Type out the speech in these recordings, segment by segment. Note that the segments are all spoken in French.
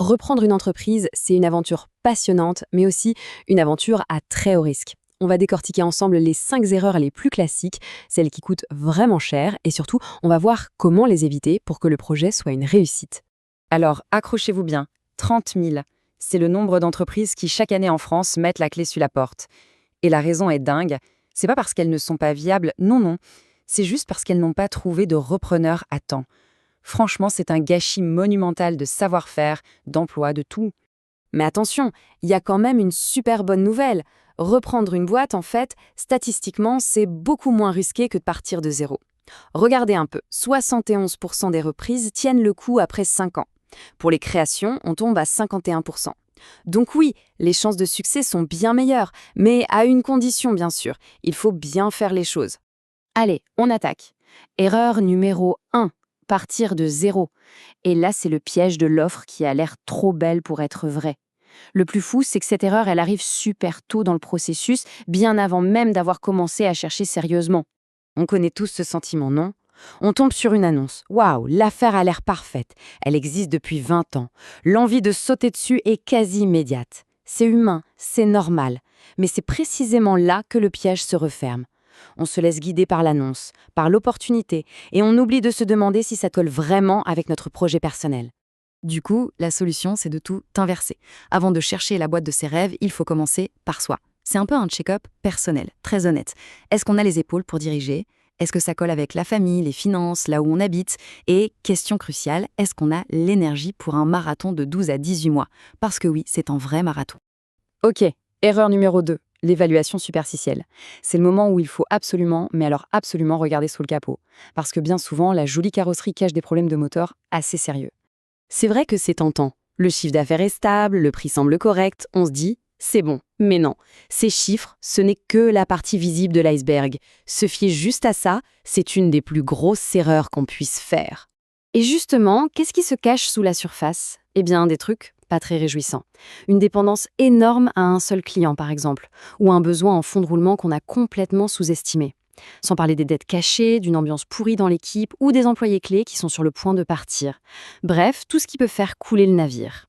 Reprendre une entreprise, c'est une aventure passionnante, mais aussi une aventure à très haut risque. On va décortiquer ensemble les 5 erreurs les plus classiques, celles qui coûtent vraiment cher, et surtout, on va voir comment les éviter pour que le projet soit une réussite. Alors, accrochez-vous bien, 30 000, c'est le nombre d'entreprises qui chaque année en France mettent la clé sur la porte. Et la raison est dingue, c'est pas parce qu'elles ne sont pas viables, non, non, c'est juste parce qu'elles n'ont pas trouvé de repreneur à temps. Franchement, c'est un gâchis monumental de savoir-faire, d'emploi, de tout. Mais attention, il y a quand même une super bonne nouvelle. Reprendre une boîte, en fait, statistiquement, c'est beaucoup moins risqué que de partir de zéro. Regardez un peu, 71% des reprises tiennent le coup après 5 ans. Pour les créations, on tombe à 51%. Donc oui, les chances de succès sont bien meilleures, mais à une condition bien sûr, il faut bien faire les choses. Allez, on attaque. Erreur numéro 1, partir de zéro. Et là, c'est le piège de l'offre qui a l'air trop belle pour être vraie. Le plus fou, c'est que cette erreur, elle arrive super tôt dans le processus, bien avant même d'avoir commencé à chercher sérieusement. On connaît tous ce sentiment, non? On tombe sur une annonce. Waouh, l'affaire a l'air parfaite. Elle existe depuis 20 ans. L'envie de sauter dessus est quasi immédiate. C'est humain, c'est normal. Mais c'est précisément là que le piège se referme. On se laisse guider par l'annonce, par l'opportunité, et on oublie de se demander si ça colle vraiment avec notre projet personnel. Du coup, la solution, c'est de tout inverser. Avant de chercher la boîte de ses rêves, il faut commencer par soi. C'est un peu un check-up personnel, très honnête. Est-ce qu'on a les épaules pour diriger ? Est-ce que ça colle avec la famille, les finances, là où on habite ? Et, question cruciale, est-ce qu'on a l'énergie pour un marathon de 12 à 18 mois ? Parce que oui, c'est un vrai marathon. Ok, erreur numéro 2, l'évaluation superficielle. C'est le moment où il faut absolument, mais alors absolument regarder sous le capot. Parce que bien souvent, la jolie carrosserie cache des problèmes de moteur assez sérieux. C'est vrai que c'est tentant. Le chiffre d'affaires est stable, le prix semble correct, on se dit « c'est bon ». Mais non, ces chiffres, ce n'est que la partie visible de l'iceberg. Se fier juste à ça, c'est une des plus grosses erreurs qu'on puisse faire. Et justement, qu'est-ce qui se cache sous la surface ? Eh bien, des trucs pas très réjouissants. Une dépendance énorme à un seul client, par exemple, ou un besoin en fonds de roulement qu'on a complètement sous-estimé. Sans parler des dettes cachées, d'une ambiance pourrie dans l'équipe ou des employés clés qui sont sur le point de partir. Bref, tout ce qui peut faire couler le navire.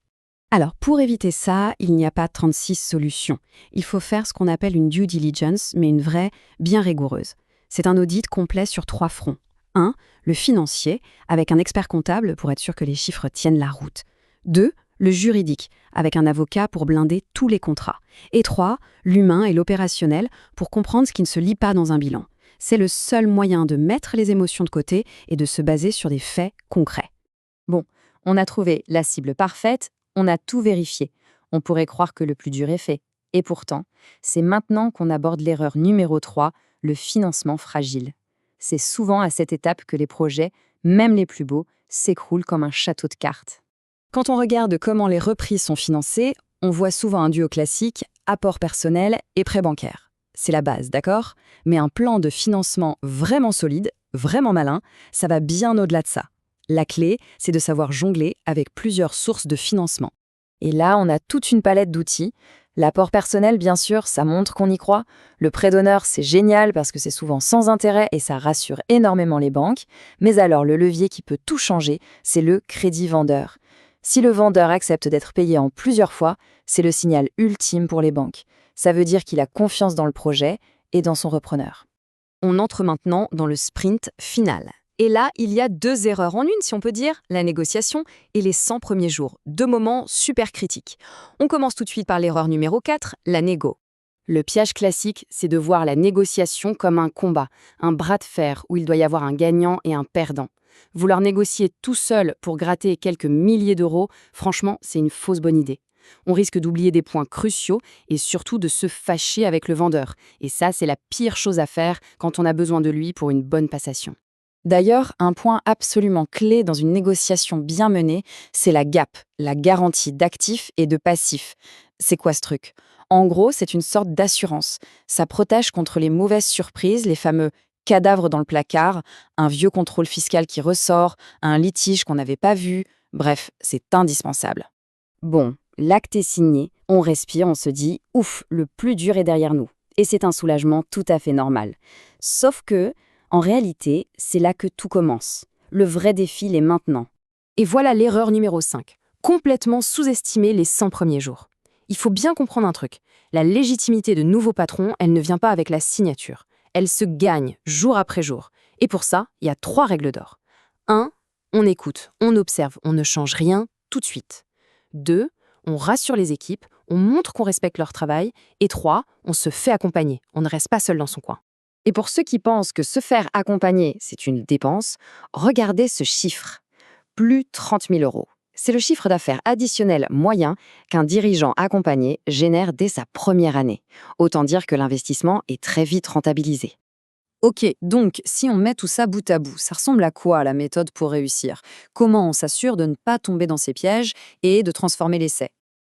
Alors, pour éviter ça, il n'y a pas 36 solutions. Il faut faire ce qu'on appelle une due diligence, mais une vraie, bien rigoureuse. C'est un audit complet sur 3 fronts. 1. Le financier, avec un expert comptable pour être sûr que les chiffres tiennent la route. 2. Le juridique, avec un avocat pour blinder tous les contrats. Et 3. L'humain et l'opérationnel, pour comprendre ce qui ne se lit pas dans un bilan. C'est le seul moyen de mettre les émotions de côté et de se baser sur des faits concrets. Bon, on a trouvé la cible parfaite, on a tout vérifié. On pourrait croire que le plus dur est fait. Et pourtant, c'est maintenant qu'on aborde l'erreur numéro 3, le financement fragile. C'est souvent à cette étape que les projets, même les plus beaux, s'écroulent comme un château de cartes. Quand on regarde comment les reprises sont financées, on voit souvent un duo classique, apport personnel et prêt bancaire. C'est la base, d'accord ? Mais un plan de financement vraiment solide, vraiment malin, ça va bien au-delà de ça. La clé, c'est de savoir jongler avec plusieurs sources de financement. Et là, on a toute une palette d'outils. L'apport personnel, bien sûr, ça montre qu'on y croit. Le prêt d'honneur, c'est génial parce que c'est souvent sans intérêt et ça rassure énormément les banques. Mais alors, le levier qui peut tout changer, c'est le crédit vendeur. Si le vendeur accepte d'être payé en plusieurs fois, c'est le signal ultime pour les banques. Ça veut dire qu'il a confiance dans le projet et dans son repreneur. On entre maintenant dans le sprint final. Et là, il y a 2 erreurs en une, si on peut dire, la négociation et les 100 premiers jours. 2 moments super critiques. On commence tout de suite par l'erreur numéro 4, la négo. Le piège classique, c'est de voir la négociation comme un combat, un bras de fer où il doit y avoir un gagnant et un perdant. Vouloir négocier tout seul pour gratter quelques milliers d'euros, franchement, c'est une fausse bonne idée. On risque d'oublier des points cruciaux et surtout de se fâcher avec le vendeur. Et ça, c'est la pire chose à faire quand on a besoin de lui pour une bonne passation. D'ailleurs, un point absolument clé dans une négociation bien menée, c'est la GAP, la garantie d'actifs et de passifs. C'est quoi ce truc ? En gros, c'est une sorte d'assurance. Ça protège contre les mauvaises surprises, les fameux cadavres dans le placard, un vieux contrôle fiscal qui ressort, un litige qu'on n'avait pas vu. Bref, c'est indispensable. Bon, l'acte est signé, on respire, on se dit « ouf, le plus dur est derrière nous ». Et c'est un soulagement tout à fait normal. Sauf que, en réalité, c'est là que tout commence. Le vrai défi l'est maintenant. Et voilà l'erreur numéro 5. complètement sous-estimé les 100 premiers jours. Il faut bien comprendre un truc. La légitimité de nouveaux patrons, elle ne vient pas avec la signature. Elle se gagne jour après jour. Et pour ça, il y a 3 règles d'or. 1. On écoute, on observe, on ne change rien tout de suite. 2. On rassure les équipes, on montre qu'on respecte leur travail. Et 3. On se fait accompagner, on ne reste pas seul dans son coin. Et pour ceux qui pensent que se faire accompagner, c'est une dépense, regardez ce chiffre. Plus 30 000 euros. C'est le chiffre d'affaires additionnel moyen qu'un dirigeant accompagné génère dès sa première année. Autant dire que l'investissement est très vite rentabilisé. Ok, donc si on met tout ça bout à bout, ça ressemble à quoi la méthode pour réussir? Comment on s'assure de ne pas tomber dans ces pièges et de transformer l'essai?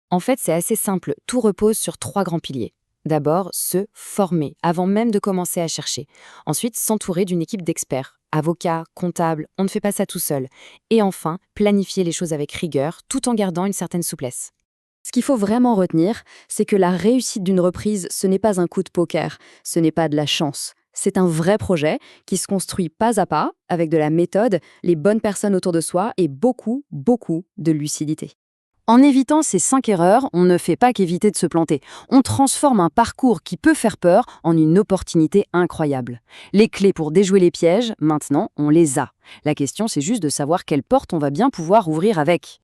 En fait, c'est assez simple, tout repose sur 3 grands piliers. D'abord, se former, avant même de commencer à chercher. Ensuite, s'entourer d'une équipe d'experts, avocats, comptables, on ne fait pas ça tout seul. Et enfin, planifier les choses avec rigueur, tout en gardant une certaine souplesse. Ce qu'il faut vraiment retenir, c'est que la réussite d'une reprise, ce n'est pas un coup de poker, ce n'est pas de la chance. C'est un vrai projet qui se construit pas à pas, avec de la méthode, les bonnes personnes autour de soi et beaucoup, beaucoup de lucidité. En évitant ces 5 erreurs, on ne fait pas qu'éviter de se planter. On transforme un parcours qui peut faire peur en une opportunité incroyable. Les clés pour déjouer les pièges, maintenant, on les a. La question, c'est juste de savoir quelle porte on va bien pouvoir ouvrir avec.